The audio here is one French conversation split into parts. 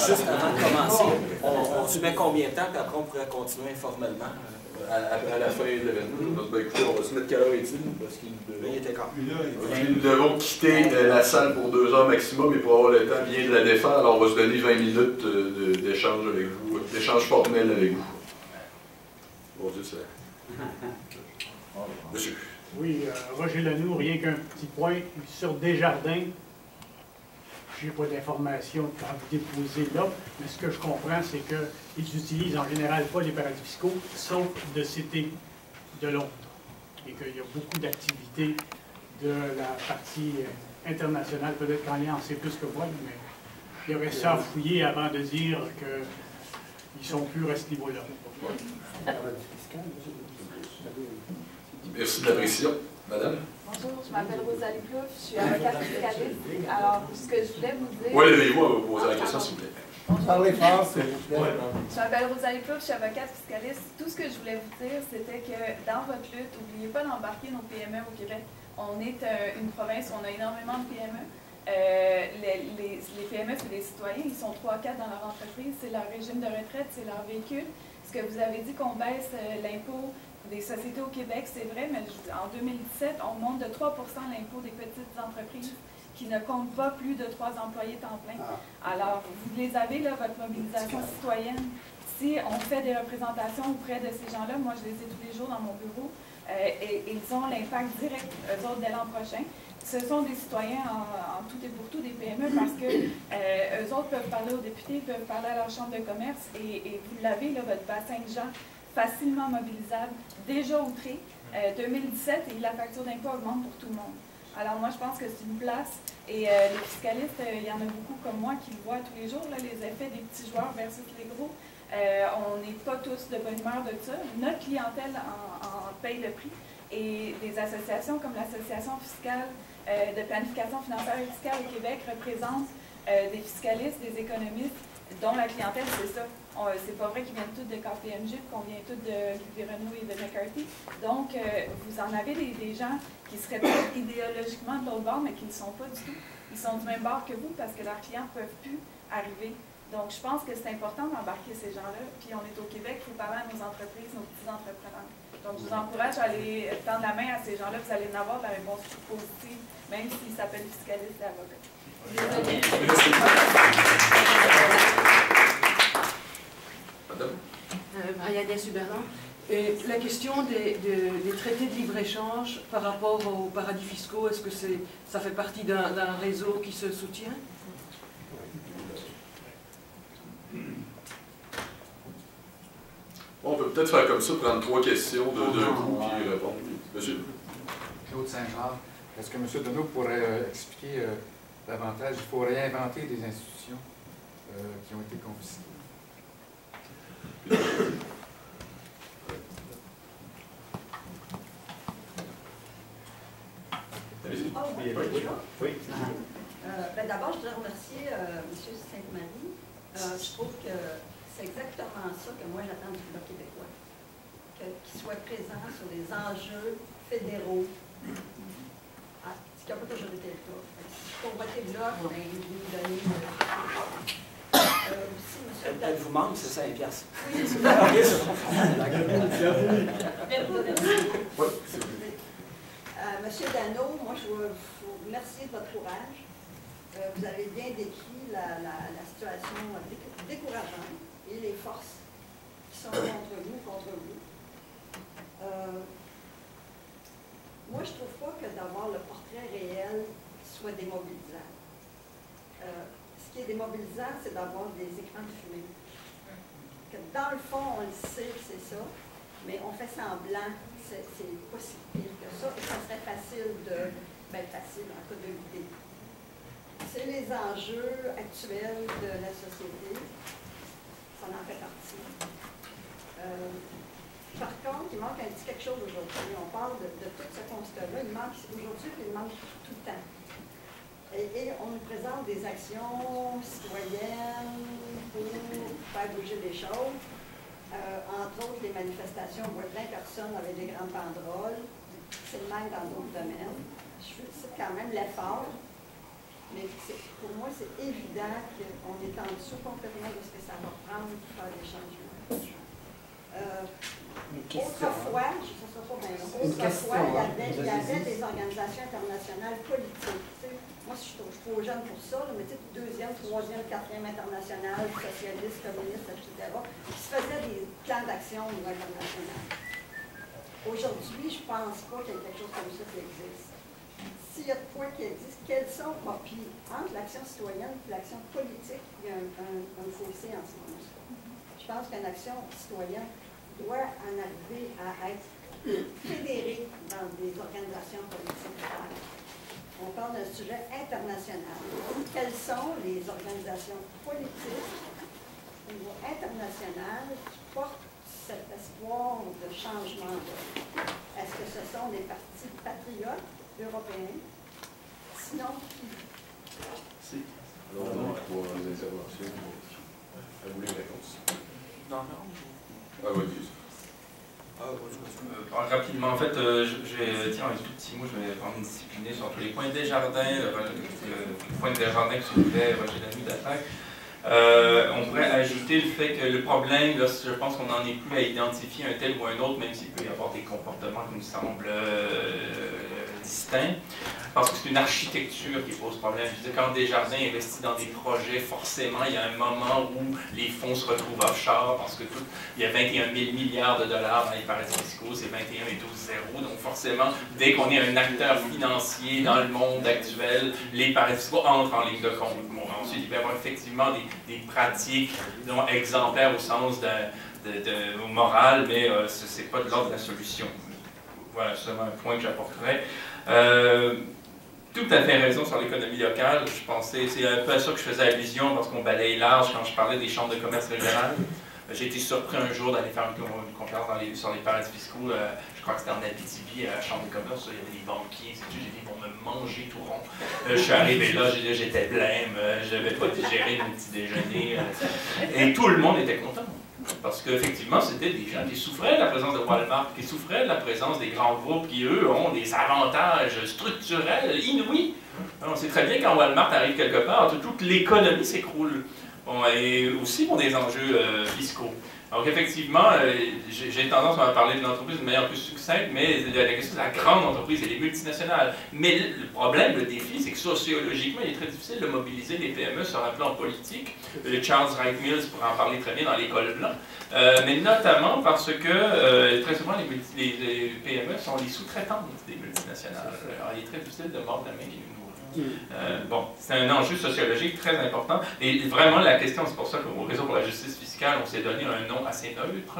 juste avant de commencer, on se met combien de temps, puis après on pourrait continuer informellement? À la fin de l'événement. Donc, écoutez, on va se mettre quelle heure est-il? Parce qu'il nous devons quitter la salle pour 2 heures maximum, et pour avoir le temps bien de la défaire, alors on va se donner 20 minutes d'échange avec vous, d'échange formel avec vous. Bon Dieu, c'est... Monsieur. Oui, Roger Lanoux, rien qu'un petit point sur Desjardins. Je n'ai pas d'informations à vous déposer là, mais ce que je comprends, c'est qu'ils utilisent en général pas les paradis fiscaux, sauf de Cité de Londres. Et qu'il y a beaucoup d'activités de la partie internationale. Peut-être qu'En en sait plus que moi, mais il y aurait ça à fouiller avant de dire qu'ils sont purs à ce niveau-là. Merci de la précision. Madame? Bonjour, je m'appelle Rosalie Plouffe, je suis avocate fiscaliste. Alors, ce que je voulais vous dire... Oui, levez-vous à vous poser la question, s'il vous plaît. Parlez fort, s'il vous plaît. Je m'appelle Rosalie Plouffe, je suis avocate fiscaliste. Tout ce que je voulais vous dire, c'était que dans votre lutte, n'oubliez pas d'embarquer nos PME au Québec. On est une province où on a énormément de PME. Les PME, c'est des citoyens, ils sont 3-4 dans leur entreprise, c'est leur régime de retraite, c'est leur véhicule. Ce que vous avez dit qu'on baisse l'impôt des sociétés au Québec, c'est vrai, mais en 2017, on monte de 3 % l'impôt des petites entreprises qui ne comptent pas plus de 3 employés temps plein. Alors, vous les avez, là, votre mobilisation citoyenne. Si on fait des représentations auprès de ces gens-là, moi je les ai tous les jours dans mon bureau, et ils ont l'impact direct, eux autres, dès l'an prochain. Ce sont des citoyens en tout et pour tout, des PME, parce que eux autres peuvent parler aux députés, peuvent parler à leur chambre de commerce, et vous l'avez, là, votre bassin de gens facilement mobilisable, déjà outré, 2017, et la facture d'impôt augmente pour tout le monde. Alors moi, je pense que c'est une place, et les fiscalistes, il y en a beaucoup comme moi qui le voient tous les jours, là, les effets des petits joueurs versus les gros. On n'est pas tous de bonne humeur de ça. Notre clientèle en paye le prix, et des associations comme l'Association fiscale de planification financière et fiscale au Québec représentent des fiscalistes, des économistes, dont la clientèle, c'est ça. C'est pas vrai qu'ils viennent tous de KPMG, qu'on vient tous de Renault et de McCarthy. Donc, vous en avez des gens qui seraient peut-être idéologiquement de l'autre bord, mais qui ne le sont pas du tout. Ils sont du même bord que vous parce que leurs clients ne peuvent plus arriver. Donc, je pense que c'est important d'embarquer ces gens-là. Puis, on est au Québec, il faut parler à nos entreprises, nos petits entrepreneurs. Donc, je vous encourage à aller tendre la main à ces gens-là. Vous allez en avoir de la réponse positive, même s'ils s'appellent fiscalistes et avocats. Désolée. Marianne Suberlin. La question des traités de libre-échange par rapport aux paradis fiscaux, est-ce que ça fait partie d'un réseau qui se soutient? Bon, on peut peut-être faire comme ça, prendre 3 questions d'un coup et y répondre. Monsieur? Claude Saint-Jean. Est-ce que M. Deneau pourrait expliquer davantage? Il faut réinventer des institutions qui ont été confisquées. Oui. D'abord, je voudrais remercier M. Sainte-Marie. Je trouve que c'est exactement ça que moi j'attends du Bloc québécois. Qu'il soit présent sur les enjeux fédéraux. Ce qui n'a pas toujours été le cas. Si pour voter Bloc, on a nous donner... Elle vous manque, c'est 5$. Oui, c'est Monsieur Dano, moi je vous remercier de votre courage. Vous avez bien décrit la situation décourageante et les forces qui sont contre vous. Moi, je ne trouve pas que d'avoir le portrait réel soit démobilisant. Ce qui est démobilisant, c'est d'avoir des écrans de fumée. Que dans le fond, on le sait que c'est ça, mais on fait semblant, c'est pas si pire que ça, et ça serait facile facile en cas de l'idée. C'est les enjeux actuels de la société, ça en fait partie. Par contre, il manque un petit quelque chose aujourd'hui. On parle de tout ce constat-là, il manque aujourd'hui, puis il manque tout le temps. Et on nous présente des actions citoyennes pour faire bouger les choses. Entre autres, les manifestations, on voit plein de personnes avec des grandes banderoles. C'est le même dans d'autres domaines. Je félicite quand même l'effort. Mais pour moi, c'est évident qu'on est en dessous complètement de ce que ça va prendre pour faire des changements. Autrefois, je ne sais pas bien, autrefois, il y avait des organisations internationales politiques. Moi, je suis trop jeune pour ça, mais tu sais, deuxième, troisième, quatrième internationale, socialiste, communiste, etc., qui se faisaient des plans d'action au niveau international. Aujourd'hui, je ne pense pas qu'il y ait quelque chose comme ça qui existe. S'il y a de quoi qui existe, quels sont, puis entre l'action citoyenne et l'action politique, il y a un fossé en ce moment. Je pense qu'une action citoyenne doit en arriver à être fédérée dans des organisations politiques. On parle d'un sujet international. Quelles sont les organisations politiques au niveau international qui portent cet espoir de changement-là? Est-ce que ce sont des partis patriotes européens? Sinon, qui? Si. Alors, on a trois interventions. À vous les réponses. Non, non. Ah, oui. Rapidement, en fait, je vais dire un tout petit mot, je vais prendre une disciplinée sur tous les points. Desjardins, le point de Desjardins que soulevait Roger Lanoue d'attaque. On pourrait ajouter le fait que le problème, là, je pense qu'on n'en est plus à identifier un tel ou un autre, même s'il peut y avoir des comportements qui nous semblent distincts, parce que c'est une architecture qui pose problème. Je veux dire, quand Desjardins investit dans des projets, forcément, il y a un moment où les fonds se retrouvent offshore, parce que il y a 21 000 milliards de dollars dans les paradis fiscaux, c'est 21 et 12 zéros, donc forcément, dès qu'on est un acteur financier dans le monde actuel, les paradis fiscaux entrent en ligne de compte. Bon, ensuite, il peut y avoir effectivement des pratiques disons, exemplaires au sens de moral, mais ce n'est pas de l'ordre de la solution. Voilà, c'est seulement un point que j'apporterais. Tout à fait raison sur l'économie locale. Je pensais, c'est un peu à ça que je faisais allusion parce qu'on balaye large quand je parlais des chambres de commerce régionales. J'ai été surpris un jour d'aller faire une conférence sur les paradis fiscaux. Je crois que c'était en Abitibi, à la chambre de commerce. Il y avait des banquiers, etc. J'ai dit, ils vont me manger tout rond. Je suis arrivé là, j'étais blême, je n'avais pas digéré mon petit déjeuner. Et tout le monde était content. Parce qu'effectivement, c'était des gens qui souffraient de la présence de Walmart, qui souffraient de la présence des grands groupes qui, eux, ont des avantages structurels inouïs. On sait très bien quand Walmart arrive quelque part, toute l'économie s'écroule. Bon, et aussi pour des enjeux fiscaux. Donc effectivement, j'ai tendance à parler d'une entreprise de manière plus succincte, mais la question c'est la grande entreprise et les multinationales. Mais le problème, le défi, c'est que sociologiquement, il est très difficile de mobiliser les PME sur un plan politique. Charles Wright Mills pourrait en parler très bien dans l'école blanc, mais notamment parce que très souvent les PME sont les sous-traitantes des multinationales. Alors il est très difficile de mordre la main qui nous bon, c'est un enjeu sociologique très important. Et vraiment, la question, c'est pour ça qu'au Réseau pour la justice fiscale, on s'est donné un nom assez neutre.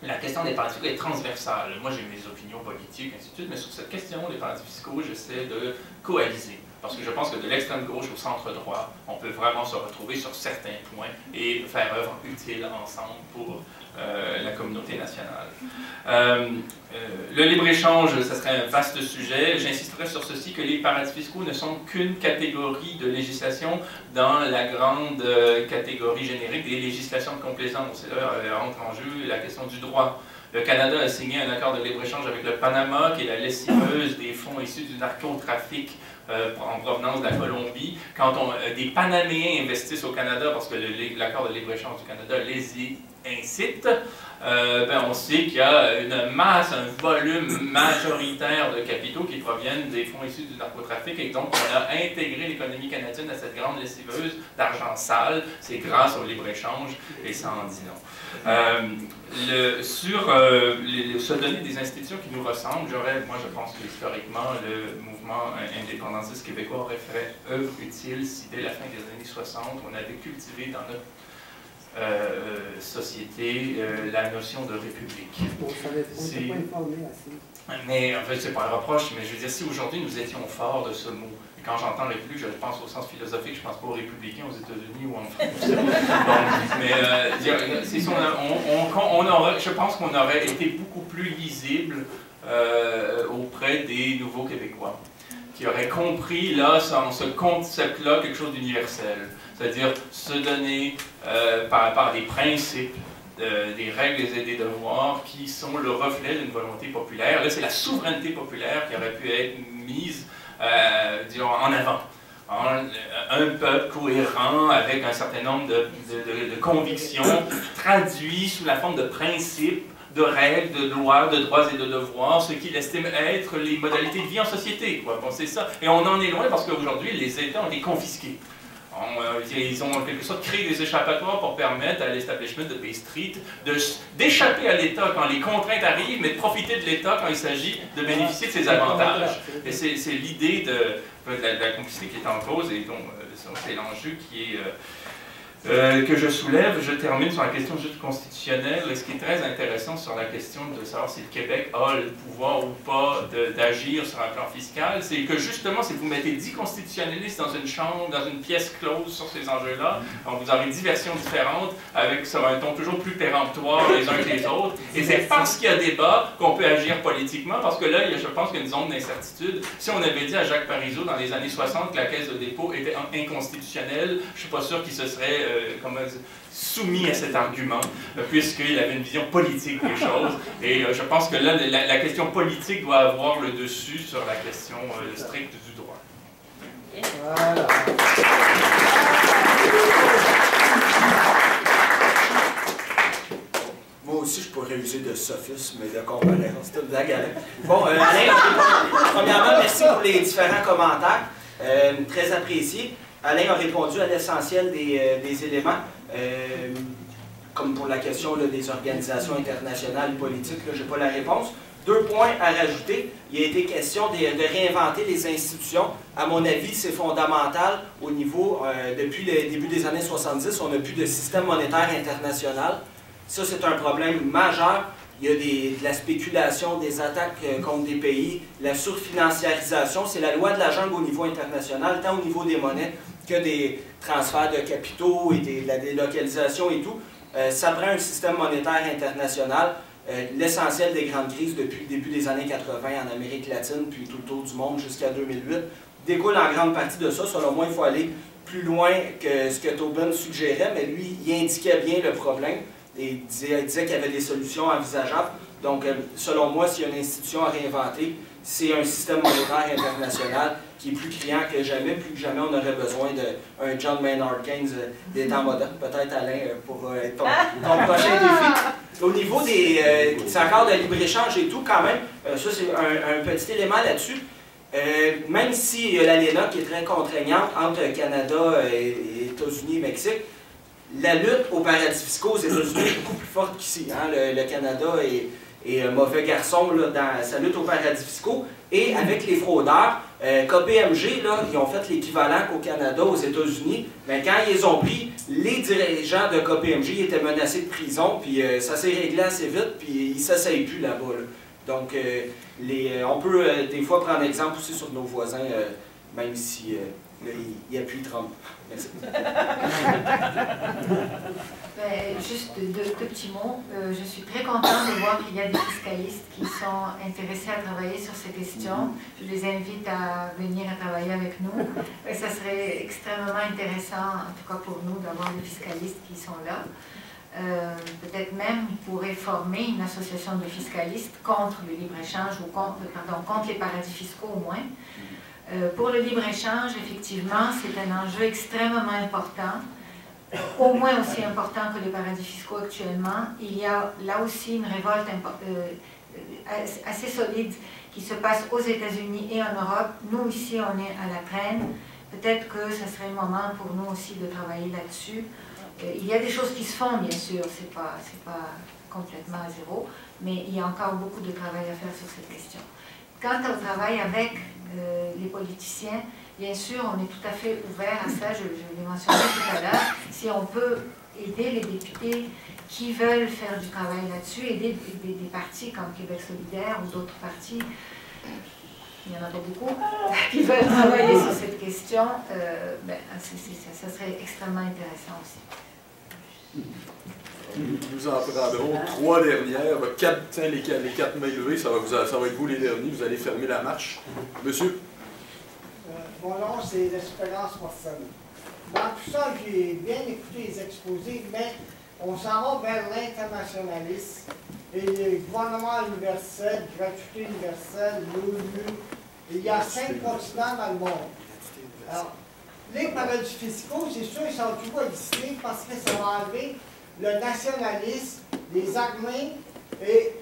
La question des paradis fiscaux est transversale. Moi, j'ai mes opinions politiques, ainsi de suite, mais sur cette question des paradis fiscaux, j'essaie de coaliser. Parce que je pense que de l'extrême gauche au centre droit, on peut vraiment se retrouver sur certains points et faire œuvre utile ensemble pour la communauté nationale. Le libre-échange, ce serait un vaste sujet. J'insisterai sur ceci, que les paradis fiscaux ne sont qu'une catégorie de législation dans la grande catégorie générique des législations de complaisance. Et là, entre en jeu la question du droit. Le Canada a signé un accord de libre-échange avec le Panama, qui est la lessiveuse des fonds issus du narcotrafic en provenance de la Colombie. Quand des Panaméens investissent au Canada, parce que l'accord de libre-échange du Canada les y incite, on sait qu'il y a une masse, un volume majoritaire de capitaux qui proviennent des fonds issus du narcotrafic, et donc on a intégré l'économie canadienne à cette grande lessiveuse d'argent sale. C'est grâce au libre-échange, et ça en dit non. Se donner des institutions qui nous ressemblent, moi je pense que historiquement le mouvement indépendantiste québécois aurait fait œuvre utile si dès la fin des années 60 on avait cultivé dans notre société la notion de république. On s'est pas informé assez. Mais en fait, c'est pas un reproche, mais je veux dire, si aujourd'hui nous étions forts de ce mot, et quand j'entends république, je pense au sens philosophique, je pense pas aux républicains aux États-Unis ou en France. Je pense qu'on aurait été beaucoup plus lisible auprès des nouveaux Québécois, qui auraient compris là, dans ce concept-là, quelque chose d'universel. C'est-à-dire se donner par rapport à des principes, des règles et des devoirs qui sont le reflet d'une volonté populaire. Là, c'est la souveraineté populaire qui aurait pu être mise disons, en avant. un peuple cohérent avec un certain nombre de convictions traduits sous la forme de principes, de règles, de lois, de droits et de devoirs, ce qu'il estime être les modalités de vie en société. Quoi. Bon, c'est ça. Et on en est loin parce qu'aujourd'hui, les États ont été confisqués. Ils ont en quelque sorte créé des échappatoires pour permettre à l'establishment de Bay Street d'échapper à l'État quand les contraintes arrivent, mais de profiter de l'État quand il s'agit de bénéficier de ses avantages. Et c'est l'idée de la complicité qui est en cause et dont c'est l'enjeu qui est... que je soulève. Je termine sur la question juste constitutionnelle. Ce qui est très intéressant sur la question de savoir si le Québec a le pouvoir ou pas d'agir sur un plan fiscal, c'est que justement, si vous mettez 10 constitutionnalistes dans une chambre, dans une pièce close sur ces enjeux-là, vous aurez 10 versions différentes avec sur un ton toujours plus péremptoire les uns que les autres. Et c'est parce qu'il y a débat qu'on peut agir politiquement, parce que là, je pense qu'il y a une zone d'incertitude. Si on avait dit à Jacques Parizeau dans les années 60 que la Caisse de dépôt était inconstitutionnelle, je ne suis pas sûr qu'il se serait soumis à cet argument, puisqu'il avait une vision politique des choses. Et je pense que là, la question politique doit avoir le dessus sur la question stricte du droit. Voilà. Moi aussi, je pourrais user de sophisme et de comparaison. C'était une blague, Alain. Bon, Alain, premièrement, merci pour les différents commentaires. Très appréciés. Alain a répondu à l'essentiel des éléments, comme pour la question là, des organisations internationales et politiques, je n'ai pas la réponse. 2 points à rajouter. Il a été question de réinventer les institutions. À mon avis, c'est fondamental au niveau, depuis le début des années 70, on n'a plus de système monétaire international. Ça, c'est un problème majeur. Il y a de la spéculation, des attaques contre des pays, la surfinanciarisation. C'est la loi de la jungle au niveau international, tant au niveau des monnaies que des transferts de capitaux et de la délocalisation et tout. Ça prend un système monétaire international. L'essentiel des grandes crises depuis le début des années 80 en Amérique latine, puis tout autour du monde jusqu'à 2008, découle en grande partie de ça. Selon moi, il faut aller plus loin que ce que Tobin suggérait, mais lui, il indiquait bien le problème et il disait qu'il y avait des solutions envisageables. Donc, selon moi, s'il y a une institution à réinventer, c'est un système monétaire international qui est plus criant que jamais. Plus que jamais, on aurait besoin d'un John Maynard Keynes des temps modernes. Peut-être, Alain, pour être ton prochain défi. Au niveau des accords de libre-échange et tout, quand même, ça c'est un petit élément là-dessus. Même si l'ALENA, qui est très contraignante entre Canada et États-Unis et Mexique, la lutte aux paradis fiscaux aux États-Unis est beaucoup plus forte qu'ici. Hein? Le Canada est un mauvais garçon là, dans sa lutte aux paradis fiscaux. Et avec les fraudeurs, KPMG, là, ils ont fait l'équivalent qu'au Canada, aux États-Unis. Mais quand ils ont pris, les dirigeants de KPMG étaient menacés de prison, puis ça s'est réglé assez vite, puis ils ne s'essayent plus là-bas. Là. Donc, on peut des fois prendre exemple aussi sur nos voisins, même si ils appuient Trump. Merci. Juste deux petits mots. Je suis très contente de voir qu'il y a des fiscalistes qui sont intéressés à travailler sur ces questions. Je les invite à venir travailler avec nous. Et ça serait extrêmement intéressant, en tout cas pour nous, d'avoir des fiscalistes qui sont là. Peut-être même ils pourraient former une association de fiscalistes contre le libre-échange ou contre les paradis fiscaux au moins. Pour le libre-échange, effectivement, c'est un enjeu extrêmement important, au moins aussi important que les paradis fiscaux actuellement. Il y a là aussi une révolte assez solide qui se passe aux États-Unis et en Europe. Nous, ici, on est à la traîne. Peut-être que ce serait le moment pour nous aussi de travailler là-dessus. Il y a des choses qui se font, bien sûr, c'est pas complètement à zéro, mais il y a encore beaucoup de travail à faire sur cette question. Quant au travail avec les politiciens, bien sûr, on est tout à fait ouvert à ça, je l'ai mentionné tout à l'heure. Si on peut aider les députés qui veulent faire du travail là-dessus, aider des partis comme Québec solidaire ou d'autres partis, il n'y en a pas beaucoup, qui veulent travailler sur cette question, ça serait extrêmement intéressant aussi. Nous en prendrons 3 dernières. Les 4 mains levées, ça va être vous les derniers. Vous allez fermer la marche. Monsieur? Mon nom, c'est l'Espérance Morphone. Dans tout ça, j'ai bien écouté les exposés, mais on s'en va vers l'internationalisme et le gouvernement universel, gratuité universelle, l'ONU. Il y a 5 continents dans le monde. Alors, les paradis fiscaux, c'est sûr, ils sont toujours listés parce que ça va enlever le nationalisme, les armées, et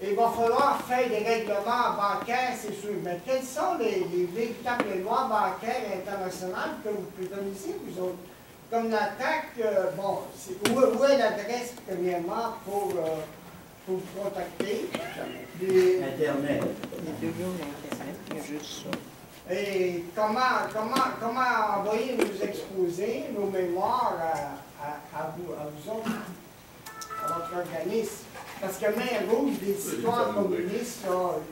il va falloir faire des règlements bancaires, c'est sûr. Mais quelles sont les véritables lois bancaires internationales que vous préconisez, vous autres? Comme l'attaque, bon, où est l'adresse, premièrement, pour vous contacter? Internet. Il y a juste ça. Et comment envoyer nos exposés, nos mémoires à vous autres, à votre organisme? Parce que Main Rouge, des histoires communistes,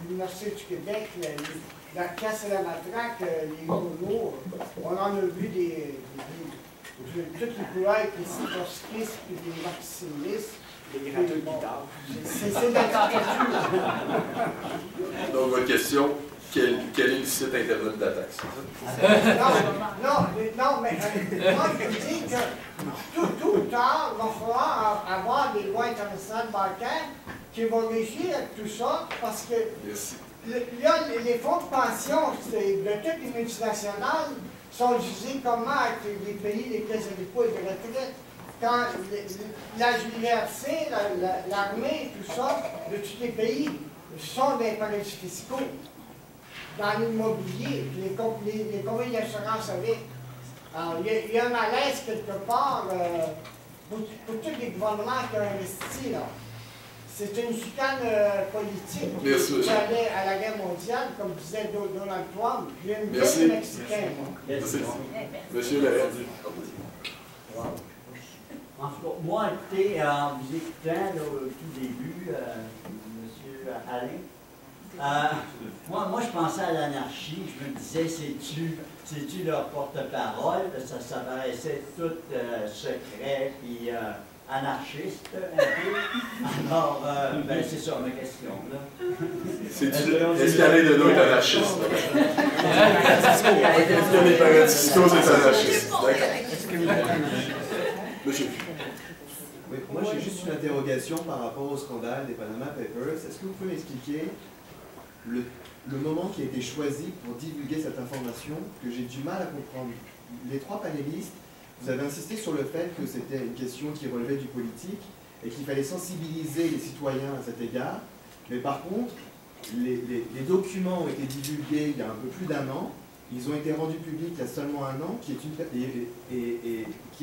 l'Université du Québec, la casse et la matraque, les journaux, on en a vu toutes les couleurs, les cytoskistes et des marximistes. Les gratteux de guitare. C'est de la caricature. Donc, votre question, quel est le site Internet d'attaque? Non, mais moi, je dis que tout le temps, il va falloir avoir des lois internationales bancaires qui vont régir tout ça, parce que les fonds de pension de toutes les multinationales sont utilisés comment avec les pays, les caisses de dépôt et de retraite. Quand la JRC, l'armée, tout ça, de tous les pays, sont des paradis fiscaux. Dans l'immobilier, les compagnies d'assurance avec. Alors, il y a un malaise quelque part pour tous les gouvernements qui ont investi là. C'est une chicane politique qui allait à la guerre mondiale, comme disait Donald Trump. Il y a une guerre mexicaine. Merci. Monsieur Larrey. En tout cas, moi, écoutez, en vous écoutant là, au tout début, M. Alain, moi, je pensais à l'anarchie. Je me disais, c'est-tu leur porte-parole? Ça paraissait tout secret puis anarchiste un peu. Alors, ben, c'est ça ma question. Est-ce qu'Alain Deneau est anarchiste? Est-ce que les paradis fiscaux, c'est anarchiste? D'accord. Monsieur. Oui, moi, j'ai juste une interrogation par rapport au scandale des Panama Papers. Est-ce que vous pouvez m'expliquer le moment qui a été choisi pour divulguer cette information que j'ai du mal à comprendre? Les trois panélistes, vous avez insisté sur le fait que c'était une question qui relevait du politique et qu'il fallait sensibiliser les citoyens à cet égard. Mais par contre, les documents ont été divulgués il y a un peu plus d'1 an. Ils ont été rendus publics il y a seulement 1 an, qui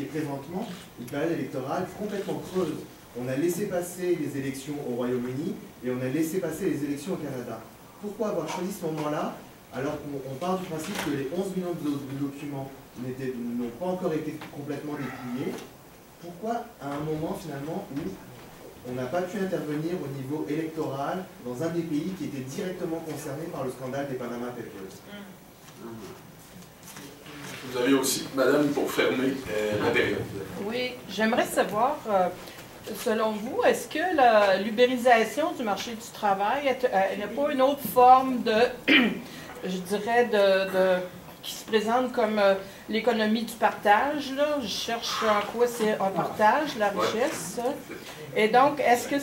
est présentement une période électorale complètement creuse. On a laissé passer les élections au Royaume-Uni et on a laissé passer les élections au Canada. Pourquoi avoir choisi ce moment-là, alors qu'on part du principe que les 11 millions de documents n'ont pas encore été complètement dépouillés? Pourquoi à un moment finalement où on n'a pas pu intervenir au niveau électoral dans un des pays qui était directement concerné par le scandale des Panama Papers? Vous avez aussi, madame, pour fermer la période. Oui, j'aimerais savoir, selon vous, est-ce que l'ubérisation du marché du travail n'a pas une autre forme de, je dirais, qui se présente comme l'économie du partage, là? Je cherche en quoi c'est un partage, la richesse. Et donc, est-ce que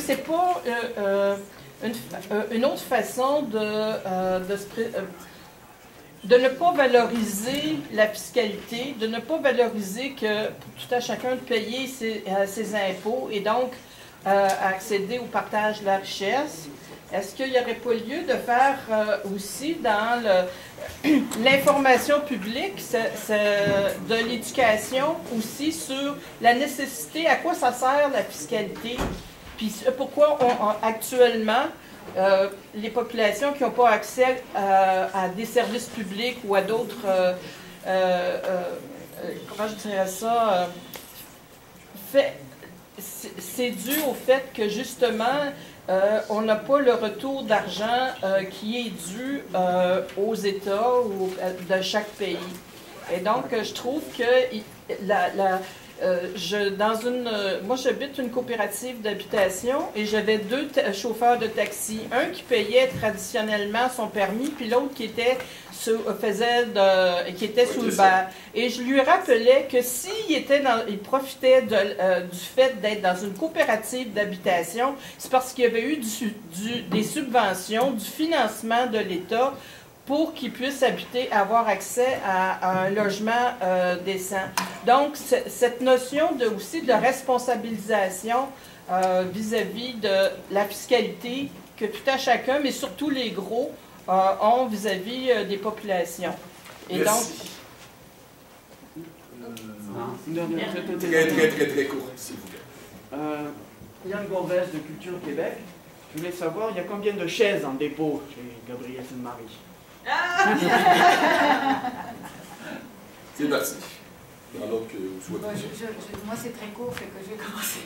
c'est pas une autre façon de ne pas valoriser la fiscalité, de ne pas valoriser que pour tout à chacun de payer ses impôts et donc accéder au partage de la richesse? Est-ce qu'il n'y aurait pas lieu de faire aussi dans l'information publique de l'éducation aussi sur la nécessité, à quoi ça sert la fiscalité? Puis pourquoi actuellement, les populations qui n'ont pas accès à des services publics ou à d'autres, comment je dirais ça, c'est dû au fait que justement, on n'a pas le retour d'argent qui est dû aux États ou de chaque pays. Et donc, je trouve que moi, j'habite une coopérative d'habitation et j'avais 2 chauffeurs de taxi. Un qui payait traditionnellement son permis, puis l'autre qui était sous le bar. Et je lui rappelais que il profitait du fait d'être dans une coopérative d'habitation, c'est parce qu'il y avait eu des subventions, du financement de l'État pour qu'ils puissent habiter, avoir accès à un logement décent. Donc, cette notion aussi de responsabilisation vis-à-vis de la fiscalité que tout à chacun, mais surtout les gros, ont vis-à-vis des populations. Et merci. Très court, s'il vous plaît. Yann Gourvès de Culture Québec. Je voulais savoir, il y a combien de chaises en dépôt chez Gabriel Sainte-Marie? C'est parti. Alors que vous souhaitez. Bon, moi, c'est très court, fait que je vais commencer.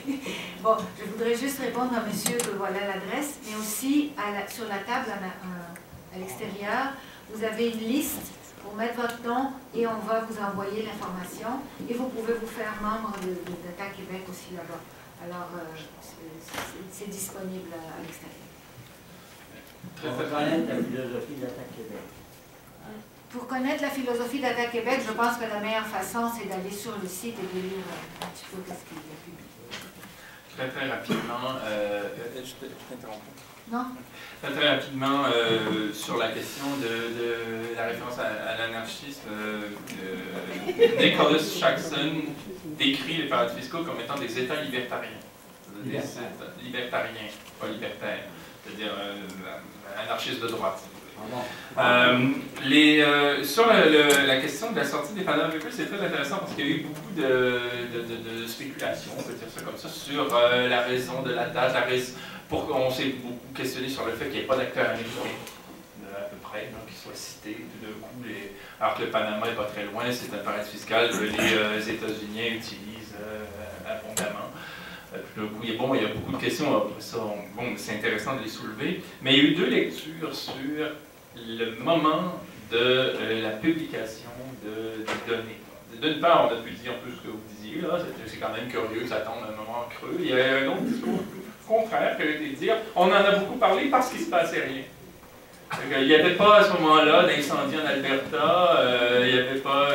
Bon, je voudrais juste répondre à monsieur que voilà l'adresse, mais aussi sur la table à l'extérieur, vous avez une liste pour mettre votre nom et on va vous envoyer l'information. Et vous pouvez vous faire membre de Data Québec aussi là-bas. Alors, c'est disponible à l'extérieur. Pour connaître la philosophie d'Atta Québec. Pour connaître la philosophie d'Atta Québec, je pense que la meilleure façon, c'est d'aller sur le site et de lire un petit peu ce qu'il y a publié. Très rapidement, je t'interromps. Non? Très rapidement, sur la question de la référence à l'anarchisme, Nicholas Jackson décrit les paradis fiscaux comme étant des États libertariens. Des États libertariens, pas libertaires. C'est-à-dire anarchistes de droite. Sur la question de la sortie des Panama Papers, c'est très intéressant parce qu'il y a eu beaucoup de spéculations, on peut dire ça comme ça, sur la raison de la date, on s'est beaucoup questionné sur le fait qu'il n'y ait pas d'acteurs américains, à peu près, qui soient cités tout d'un coup, alors que le Panama n'est pas très loin, c'est un paradis fiscal que les États-Unis utilisent abondamment. Tout d'un coup, il y a beaucoup de questions, après ça, c'est intéressant de les soulever, mais il y a eu deux lectures sur le moment de la publication de données. D'une part, on a pu dire un peu ce que vous disiez, là, c'est quand même curieux, ça tombe à un moment creux. Il y a un autre discours contraire qui a été de dire on en a beaucoup parlé parce qu'il ne se passait rien. Il n'y avait pas à ce moment-là d'incendie en Alberta, il n'y avait pas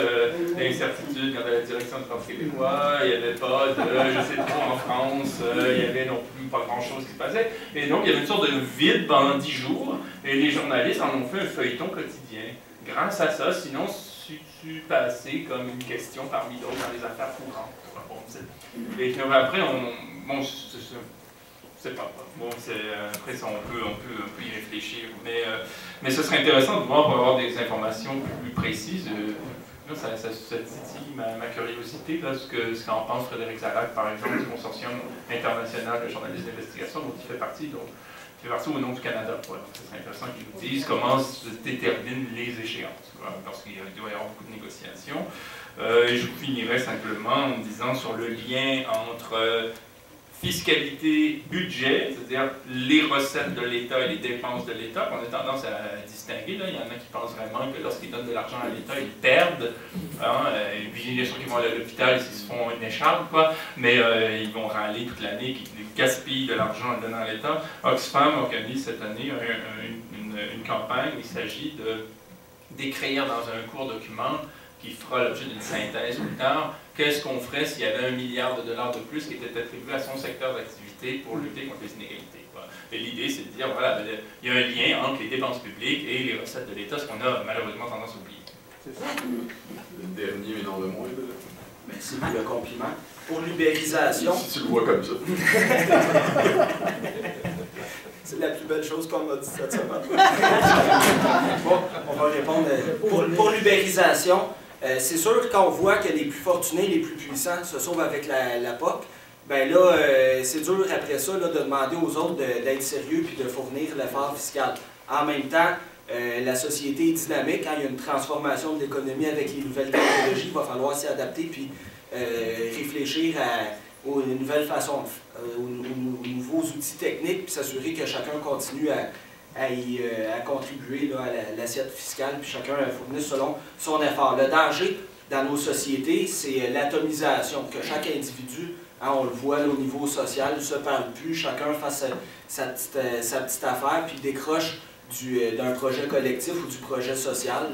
d'incertitude quant à la direction du Parti québécois, il n'y avait pas de je sais pas en France, il n'y avait non plus pas grand-chose qui se passait. Et donc il y avait une sorte de vide pendant 10 jours, et les journalistes en ont fait un feuilleton quotidien. Grâce à ça, sinon, tu passé comme une question parmi d'autres dans les affaires courantes. Et puis après, c'est pas bon, après ça, on peut y réfléchir, mais ce serait intéressant de voir pour avoir des informations plus précises. Ça titille ma curiosité, là, ce qu'en pense Frédéric Zarac, par exemple, du Consortium international de journalistes d'investigation, dont il fait partie au nom du Canada. Voilà. Ce serait intéressant qu'ils nous disent comment se déterminent les échéances, parce qu'il doit y avoir beaucoup de négociations. Et je finirai simplement en disant sur le lien entre fiscalité, budget, c'est-à-dire les recettes de l'État et les dépenses de l'État, qu'on a tendance à distinguer. Là. Il y en a qui pensent vraiment que lorsqu'ils donnent de l'argent à l'État, ils perdent. Et puis, bien sûr qu'ils vont aller à l'hôpital s'ils se font une écharpe, mais ils vont râler toute l'année, qu'ils gaspillent de l'argent en le donnant à l'État. Oxfam organise cette année une campagne. Il s'agit d'écrire dans un court document qui fera l'objet d'une synthèse plus tard. Qu'est-ce qu'on ferait s'il y avait $1 milliard de plus qui était attribué à son secteur d'activité pour lutter contre les inégalités? Et l'idée, c'est de dire, voilà, il y a un lien entre les dépenses publiques et les recettes de l'État, ce qu'on a malheureusement tendance à oublier. C'est ça. Le dernier, mais non le moins. Merci pour le compliment. Pour l'ubérisation... Si tu le vois comme ça. C'est la plus belle chose qu'on m'a dit cette semaine. Bon, on va répondre. Pour l'ubérisation, c'est sûr quand on voit que les plus fortunés, les plus puissants se sauvent avec la POC, ben là, c'est dur après ça là, de demander aux autres d'être sérieux puis de fournir l'effort fiscal. En même temps, la société est dynamique. Quand il y a une transformation de l'économie avec les nouvelles technologies, il va falloir s'y adapter puis réfléchir aux nouvelles façons, aux nouveaux outils techniques, puis s'assurer que chacun continue à contribuer là, à l'assiette fiscale, puis chacun fournisse selon son effort. Le danger dans nos sociétés, c'est l'atomisation, que chaque individu, on le voit là, au niveau social, ne se parle plus, chacun fasse sa petite affaire, puis décroche d'un projet collectif ou du projet social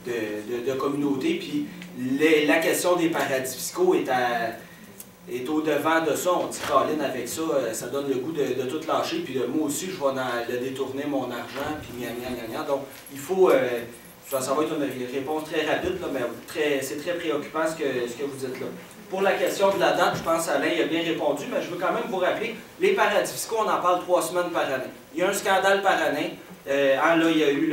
de communauté. Puis la question des paradis fiscaux est est au devant de ça. On dit, Colin, avec ça, ça donne le goût de tout lâcher, puis moi aussi, je vais le détourner mon argent, puis gna. Donc, il faut, ça va être une réponse très rapide, là, mais c'est très préoccupant ce que vous dites là. Pour la question de la date, je pense qu'Alain a bien répondu, mais je veux quand même vous rappeler, les paradis fiscaux, on en parle 3 semaines par année. Il y a un scandale par année. Là, il y a eu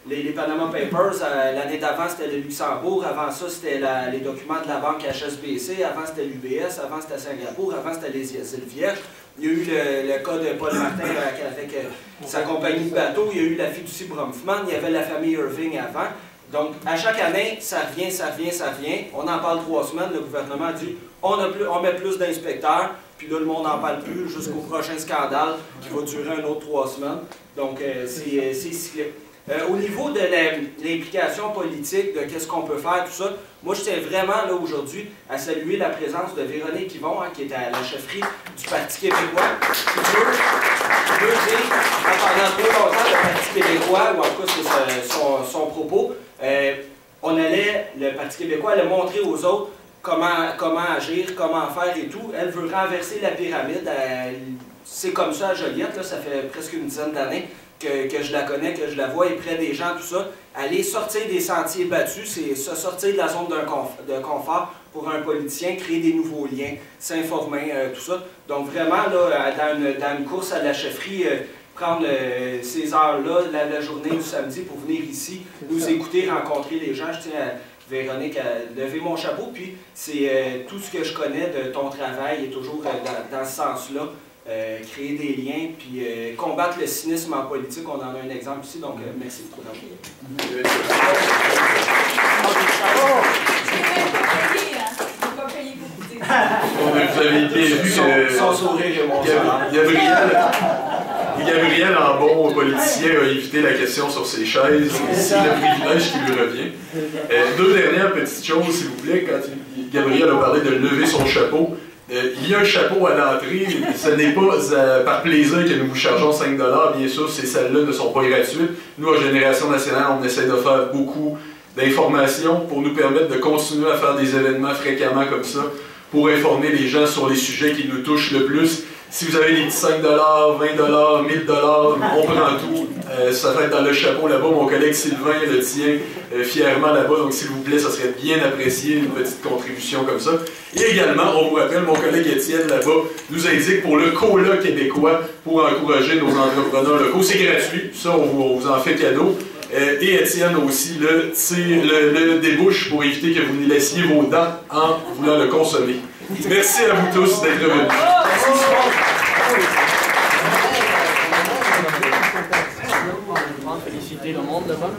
les Panama Papers. L'année d'avant, c'était le Luxembourg. Avant ça, c'était les documents de la banque HSBC. Avant, c'était l'UBS. Avant, c'était Singapour. Avant, c'était les îles Vierges. Il y a eu le cas de Paul Martin avec sa compagnie de bateau. Il y a eu la fiducie Bronfman. Il y avait la famille Irving avant. Donc, à chaque année, ça revient. On en parle 3 semaines. Le gouvernement dit on met plus d'inspecteurs. Puis là, le monde n'en parle plus jusqu'au prochain scandale qui va durer un autre 3 semaines. Donc, c'est cyclique. Au niveau de l'implication politique, de qu'est-ce qu'on peut faire, tout ça, moi, je tiens vraiment, là, aujourd'hui, à saluer la présence de Véronique Yvon, qui est à la chefferie du Parti québécois, qui veut dire, pendant trop longtemps, le Parti québécois, ou en tout cas, c'est son propos, le Parti québécois allait montrer aux autres comment agir, comment faire et tout. Elle veut renverser la pyramide. C'est comme ça à Joliette, là, ça fait presque une dizaine d'années que je la connais, que je la vois, et près des gens, tout ça. Aller sortir des sentiers battus, c'est se sortir de la zone de confort pour un politicien, créer des nouveaux liens, s'informer, tout ça. Donc vraiment, là, dans une course à la chefferie, prendre ces heures-là, la journée du samedi, pour venir ici, nous écouter, rencontrer les gens. Je tiens à Véronique à lever mon chapeau, puis c'est tout ce que je connais de ton travail est toujours dans ce sens-là. Créer des liens, puis combattre le cynisme en politique. On en a un exemple ici, donc merci beaucoup d'avoir. Vous avez bien vu sans sourire, Gabriel, en bon politicien, a évité la question sur ses chaises. C'est le privilège qui lui revient. 2 dernières petites choses, s'il vous plaît. Quand Gabriel a parlé de lever son chapeau, il y a un chapeau à l'entrée. Ce n'est pas par plaisir que nous vous chargeons 5 $. Bien sûr, ces salles-là ne sont pas gratuites. Nous, à Génération Nationale, on essaie de faire beaucoup d'informations pour nous permettre de continuer à faire des événements fréquemment comme ça, pour informer les gens sur les sujets qui nous touchent le plus. Si vous avez des petits 5 $, 20 $, 1000 $, on prend tout. Ça va être dans le chapeau là-bas. Mon collègue Sylvain le tient fièrement là-bas. Donc, s'il vous plaît, ça serait bien apprécié, une petite contribution comme ça. Et également, on vous rappelle, mon collègue Étienne là-bas nous indique pour le COLA québécois pour encourager nos entrepreneurs locaux. C'est gratuit. Ça, on vous en fait cadeau. Et Étienne aussi le débouche pour éviter que vous ne laissiez vos dents en voulant le consommer. Merci à vous tous d'être venus. Féliciter le monde là-bas.